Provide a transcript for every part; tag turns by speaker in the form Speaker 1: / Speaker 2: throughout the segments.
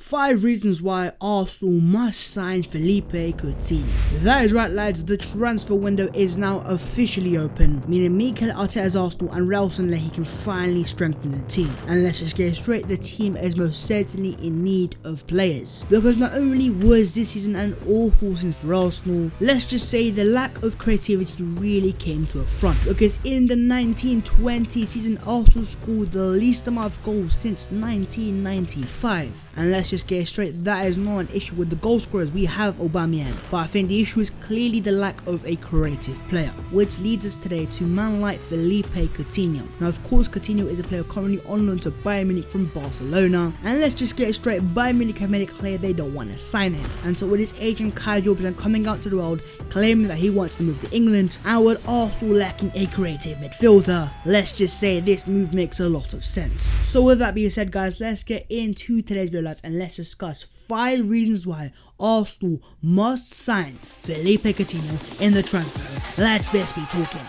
Speaker 1: 5 reasons why Arsenal must sign Philippe Coutinho. That is right lads, the transfer window is now officially open, meaning Mikel Arteta's Arsenal and Nelson he can finally strengthen the team. And let's just get straight, the team is most certainly in need of players. Because not only was this season an awful season for Arsenal, let's just say the lack of creativity really came to a front. Because in the 1920 season, Arsenal scored the least amount of goals since 1995. And let's just get straight, that is not an issue with the goal scorers. We have Aubameyang, but I think the issue is clearly the lack of a creative player, which leads us today to man like Philippe Coutinho. Now of course Coutinho is a player currently on loan to Bayern Munich from Barcelona, and let's just get straight, Bayern Munich have made it clear they don't want to sign him. And so with his agent COYG coming out to the world claiming that he wants to move to England, and with Arsenal lacking a creative midfielder, let's just say this move makes a lot of sense. So with that being said guys, let's get into today's video lads, and let's discuss 5 reasons why Arsenal must sign Philippe Coutinho in the transfer. Let's best be talking.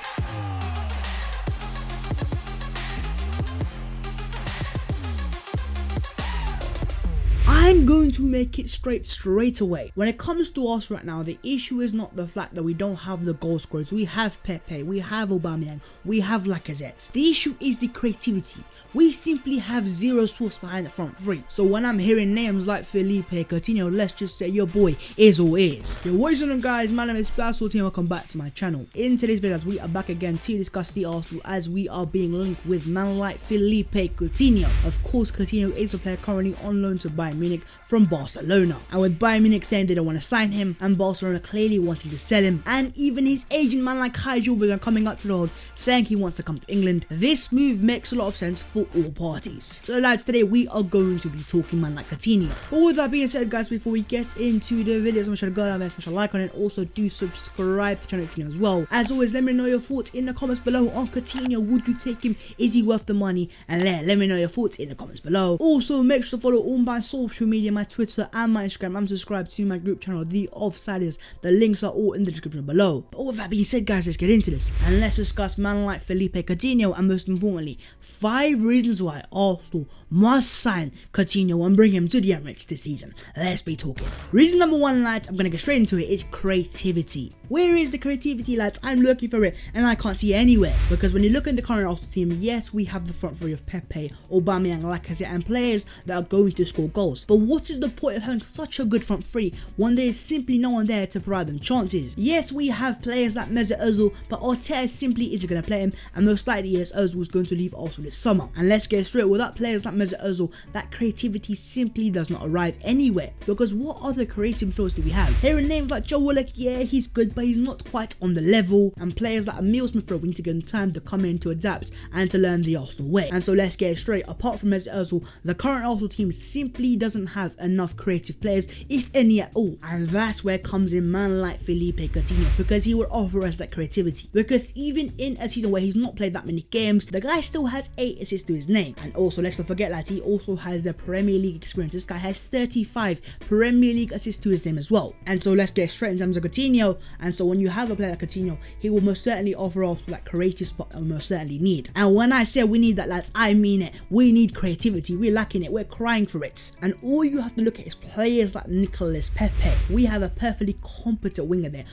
Speaker 1: I'm going to make it straight away. When it comes to us right now, the issue is not the fact that we don't have the goal scorers. We have Pepe, we have Aubameyang, we have Lacazette. The issue is the creativity. We simply have zero source behind the front three. So when I'm hearing names like Philippe Coutinho, let's just say your boy is all ears. Yo, what is going on guys, my name is Arsenal Coutinho, welcome back to my channel. In today's video we are back again to discuss the Arsenal, as we are being linked with man like Philippe Coutinho. Of course Coutinho is a player currently on loan to Bayern Munich from Barcelona, and with Bayern Munich saying they don't want to sign him and Barcelona clearly wanting to sell him, and even his agent man like COYG coming out to the road saying he wants to come to England, this move makes a lot of sense for all parties. So lads, today we are going to be talking man like Coutinho. But with that being said guys, before we get into the videos, make sure to go down there, smash a like on it, also do subscribe to the channel if you know as well. As always, let me know your thoughts in the comments below on Coutinho. Would you take him? Is he worth the money? And let me know your thoughts in the comments below. Also make sure to follow all my social media, my Twitter and my Instagram, and subscribe to my group channel, The Offsiders. The links are all in the description below. But with that being said guys, let's get into this and let's discuss man like Philippe Coutinho, and most importantly 5 reasons why Arsenal must sign Coutinho and bring him to the Emirates this season. Let's be talking. Reason number 1 lads, I'm gonna get straight into it, is creativity. Where is the creativity lads? I'm looking for it and I can't see it anywhere. Because when you look at the current Arsenal team, yes we have the front three of Pepe, Aubameyang, Lacazette and players that are going to score goals, but what is the point of having such a good front three when there is simply no one there to provide them chances? Yes we have players like Mesut Ozil, but Arteta simply isn't going to play him, and most likely yes Ozil is going to leave Arsenal this summer. And let's get straight, without players like Mesut Ozil, that creativity simply does not arrive anywhere. Because what other creative midfielders do we have? Hearing names like Joe Willock, yeah he's good but he's not quite on the level, and players like Emile Smith-Rowe, we need to give him time to come in, to adapt and to learn the Arsenal way. And so let's get straight, apart from Mesut Ozil, the current Arsenal team simply doesn't have enough creative players, if any at all. And that's where comes in man like Philippe Coutinho, because he would offer us that creativity. Because even in a season where he's not played that many games, the guy still has 8 assists to his name. And also let's not forget that he also has the Premier League experience. This guy has 35 Premier League assists to his name as well. And so let's get straight in terms of Coutinho. And so when you have a player like Coutinho, he will most certainly offer us that creative spot that we most certainly need. And when I say we need that lads, I mean it. We need creativity, we're lacking it, we're crying for it. And all you have to look at is players like Nicolas Pepe. We have a perfectly competent winger there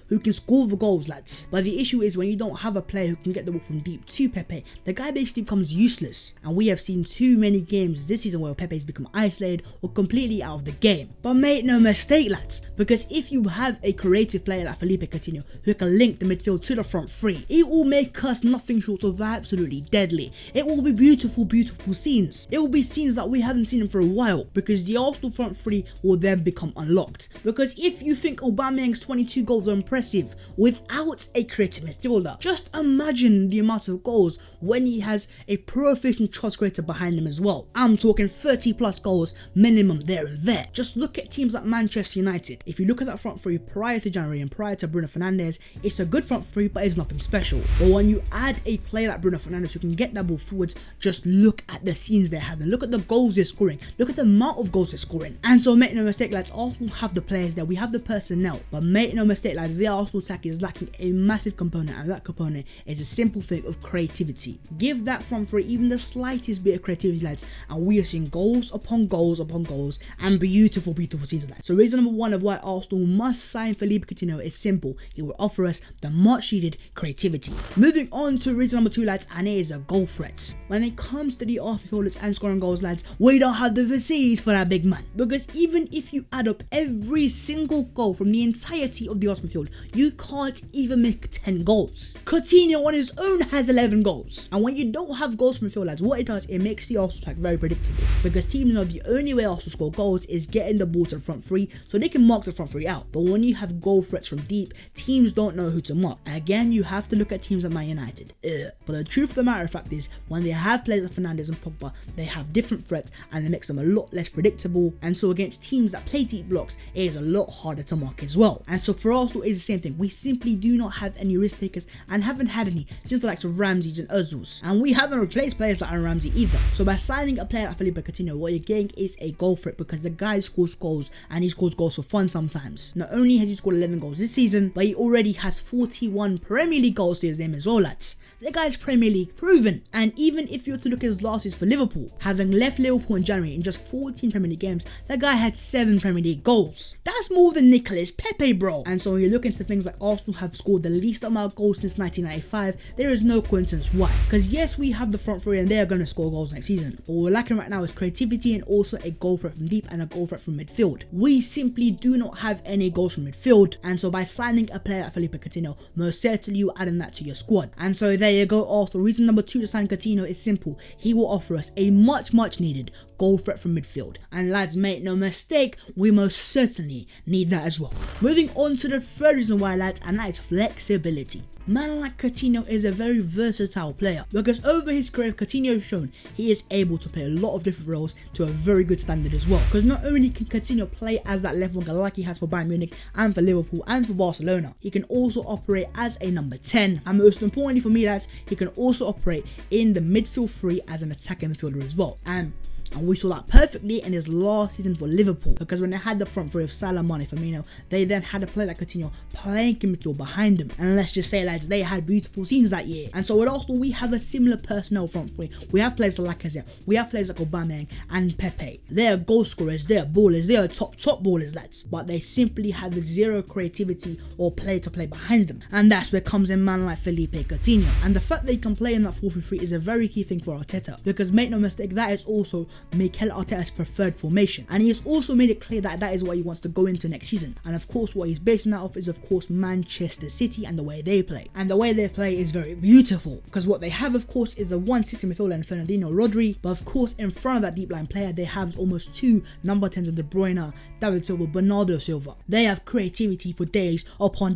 Speaker 1: who can score the goals lads. But the issue is when you don't have a player who can get the ball from deep to Pepe, the guy basically becomes useless. And we have seen too many games this season where Pepe has become isolated or completely out of the game. But make no mistake lads, because if you have a creative player like Philippe Coutinho who can link the midfield to the front three, it will make us nothing short of absolutely deadly. It will be beautiful scenes. It will be scenes that we haven't seen for a while, because the Arsenal front three will then become unlocked. Because if you think Aubameyang's 22 goals are impressive without a creative midfielder, just imagine the amount of goals when he has a proficient shot creator behind him as well. I'm talking 30+ goals minimum there and there. Just look at teams like Manchester United. If you look at that front three prior to January and prior to Bruno Fernandes, it's a good front three but it's nothing special. But when you add a player like Bruno Fernandes who can get that ball forwards, just look at the scenes they're having, look at the goals they're scoring, look at the amount of goals they're scoring. And so make no mistake lads, Arsenal have the players there, we have the personnel, but make no mistake lads, the Arsenal attack is lacking a massive component, and that component is a simple thing of creativity. Give that front three even the slightest bit of creativity lads, and we are seeing goals upon goals upon goals and beautiful scenes lads. So reason number one of why Arsenal must sign Philippe Coutinho is simple: he will offer us the much needed creativity. Moving on to reason number two lads, and it is a goal threat. When it comes to the Arsenal midfielders and scoring goals lads, we don't have the facilities for that big man, because even if you add up every single goal from the entirety of the Arsenal midfield, you can't even make 10 goals. Coutinho on his own has 11 goals, and when you don't have goals from midfield lads, what it does, it makes the Arsenal attack very predictable, because teams know the only way Arsenal score goals is getting the ball to the front three, so they can mark the front three out. But when you have goal threats from deep, teams don't know who to mark. Again, you have to look at teams like Man United. But the truth of the matter of fact is, when they have players like Fernandes and Pogba, they have different threats and it makes them a lot less predictable, and so against teams that play deep blocks, it is a lot harder to mark as well. And so for Arsenal, it's the same thing. We simply do not have any risk takers and haven't had any since the likes of Ramsey's and Ozil's, and we haven't replaced players like Aaron Ramsey either. So by signing a player like Philippe Coutinho, what you're getting is a goal threat, because the guy scores goals and he scores goals for fun sometimes. Not only has he scored 11 goals this season, but he already has 41 Premier League goals to his name as well lads. The guy's Premier League proven. And even if you were to look at his losses for Liverpool, having left Liverpool in January in just 14 Premier League games, that guy had 7 Premier League goals. That's more than Nicolas Pepe, bro. And so when you look into things like Arsenal have scored the least amount of goals since 1995, there is no coincidence why. Because yes, we have the front three and they are going to score goals next season, but what we're lacking right now is creativity and also a goal threat from deep and a goal threat from midfield. We simply do not have any goals from midfield, and so by signing a player like Philippe Coutinho, most certainly you adding that to your squad. And so there you go. Also, reason number two to sign Coutinho is simple: he will offer us a much needed goal threat from midfield, and lads, make no mistake, we most certainly need that as well. Moving on to the third reason why lads, and that is flexibility. Man like Coutinho is a very versatile player, because over his career Coutinho has shown he is able to play a lot of different roles to a very good standard as well. Because not only can Coutinho play as that left winger like he has for Bayern Munich and for Liverpool and for Barcelona, he can also operate as a number 10, and most importantly for me lads, he can also operate in the midfield three as an attacking midfielder as well. And we saw that perfectly in his last season for Liverpool, because when they had the front three of Salah, Mane, Firmino, they then had a player like Coutinho playing in midfield behind him. And let's just say lads, they had beautiful scenes that year. And so with Arsenal, we have a similar personnel front three. We have players like Lacazette, we have players like Aubameyang and Pepe. They are goal scorers, they are ballers, they are top ballers lads, but they simply have zero creativity or play to play behind them. And that's where comes in man like Philippe Coutinho. And the fact that he can play in that 4-3-3 is a very key thing for Arteta, because make no mistake, that is also Mikel Arteta's preferred formation, and he has also made it clear that that is what he wants to go into next season. And of course what he's basing that off is of course Manchester City and the way they play, and the way they play is very beautiful, because what they have of course is a 1-6 midfielder and Fernandinho Rodri, but of course in front of that deep line player they have almost 2 number 10s of De Bruyne, David Silva, Bernardo Silva. They have creativity for days upon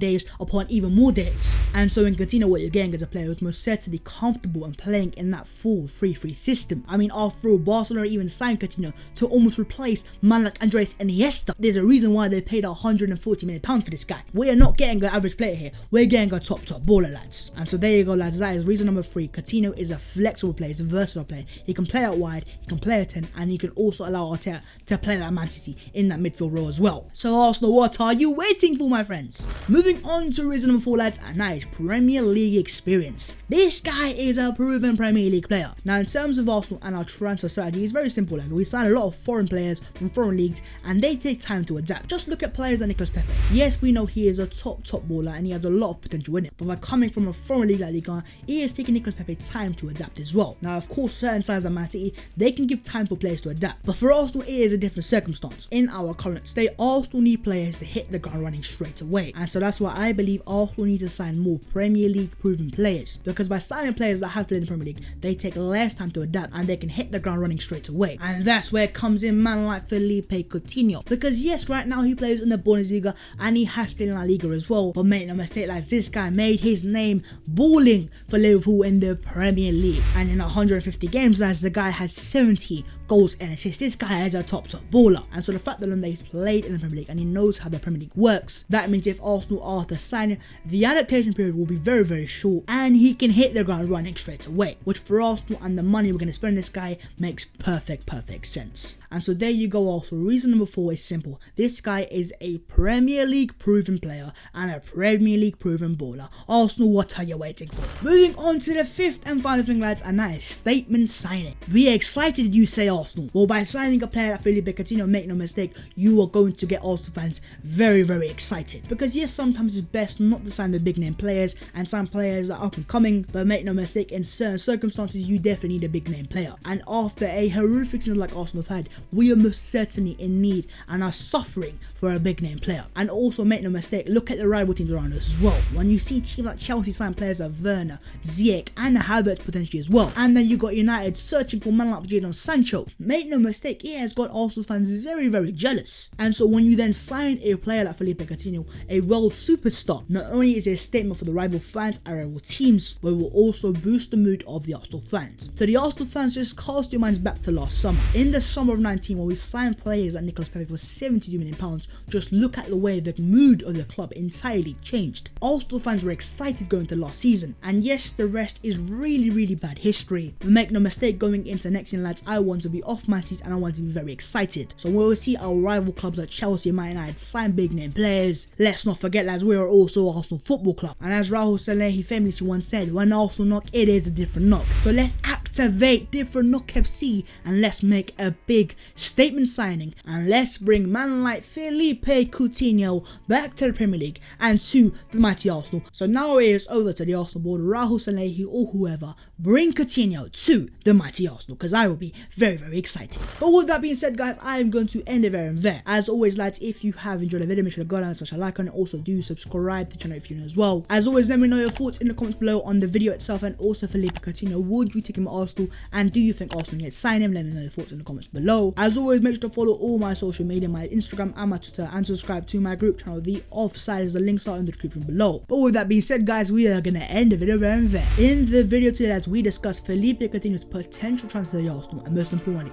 Speaker 1: even more days. And so in Coutinho, what you're getting is a player who's most certainly comfortable and playing in that full 3-3 system. I mean, after all, Barcelona even signed Coutinho to almost replace man like Andres Iniesta. There's a reason why they paid £140 million for this guy. We are not getting an average player here, we're getting a top baller lads. And so there you go lads, that is reason number 3. Coutinho is a flexible player, he's a versatile player. He can play out wide, he can play at 10, and he can also allow Arteta to play like Man City in that midfield role as well. So Arsenal, what are you waiting for, my friends? Moving on to reason number 4 lads, and that is Premier League experience. This guy is a proven Premier League player. Now in terms of Arsenal and our transfer strategy, it's very simple lads. We sign a lot of foreign players from foreign leagues and they take time to adapt. Just look at players like Nicolas Pepe. Yes, we know he is a top baller and he has a lot of potential in it, but by coming from a foreign league like Ligue 1, it is taking Nicolas Pepe time to adapt as well. Now of course certain sides like Man City, they can give time for players to adapt, but for Arsenal it is a different circumstance. In our current state, Arsenal need players to hit the ground running straight away, and so that's why I believe Arsenal need to sign more Premier League proven players, because by signing players that have played in the Premier League, they take less time to adapt and they can hit the ground running straight away. And that's where comes in man like Philippe Coutinho, because yes, right now he plays in the Bundesliga and he has played in La Liga as well, but make no mistake lads, this guy made made his name balling for Liverpool in the Premier League. And in 150 games, lads, the guy has 70 goals and assists. This guy is a top baller. And so the fact that he's played in the Premier League and he knows how the Premier League works, that means if Arsenal are to sign him, the adaptation period will be very, very short and he can hit the ground running straight away, which for Arsenal and the money we're going to spend on this guy makes perfect sense. And so there you go, Arsenal. Reason number 4 is simple. This guy is a Premier League proven player and a Premier League proven baller. Arsenal, what are you waiting for? Moving on to the 5th and final thing, lads, and that is statement signing. Be excited, you say, Arsenal? Well, by signing a player like Philippe Coutinho, make no mistake, you are going to get Arsenal fans very, very excited. Because yes, sometimes it's best not to sign the big name players and sign players that are up and coming, but make no mistake, in certain circumstances, you definitely need a big name player. And after a horrific season like Arsenal have had, we are most certainly in need and are suffering for a big name player. And also, make no mistake, look at the rival teams around us as well. When you see teams like Chelsea sign players like Werner, Ziyech and Havertz potentially as well, and then you got United searching for man like Jadon Sancho, make no mistake, it has got Arsenal fans very, very jealous. And so when you then sign a player like Philippe Coutinho, a world superstar, not only is it a statement for the rival fans and rival teams, but it will also boost the mood of the Arsenal fans. So the Arsenal fans, just cast your minds back to last summer. In the summer of 19, when we signed players like Nicolas Pepe for £72 million, just look at the way the mood of the club entirely changed. Arsenal fans were excited going to last season, and yes, the rest is really, really bad history. But make no mistake, going into next year, lads, I want to be off my seat and I want to be very excited. So when we see our rival clubs like Chelsea and Man United sign big name players, let's not forget, lads, we are also Arsenal Football Club. And as Rahul Saleh famously once said, when Arsenal knock, it is a different knock. So let's activate different knock FC and let's make a big statement signing and let's bring man like Philippe Coutinho back to the Premier League and to the mighty Arsenal. So now it is over to the Arsenal board, Rahul Saleh or whoever, bring Coutinho to the mighty Arsenal, because I will be very, very excited. But with that being said, guys, I am going to end it there and there. As always, lads, if you have enjoyed the video, make sure to go down and smash a like on it. Also do subscribe to the channel if you know as well. As always, let me know your thoughts in the comments below on the video itself, and also Philippe Coutinho, would you take him at Arsenal, and do you think Arsenal need to sign him? Let me know your thoughts in the comments below. As always, make sure to follow all my social media, my Instagram and my Twitter, and subscribe to my group channel, The Offsiders. The links are in the description below. But with that being said, guys, we are gonna end the video there and there. In the video today, lads, we discuss Philippe Coutinho's potential transfer to the Arsenal, and most importantly,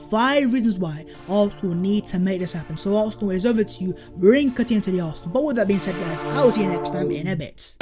Speaker 1: 5 reasons why Arsenal need to make this happen. So Arsenal, is over to you. Bring Coutinho to the Arsenal. But with that being said, guys, I will see you next time in a bit.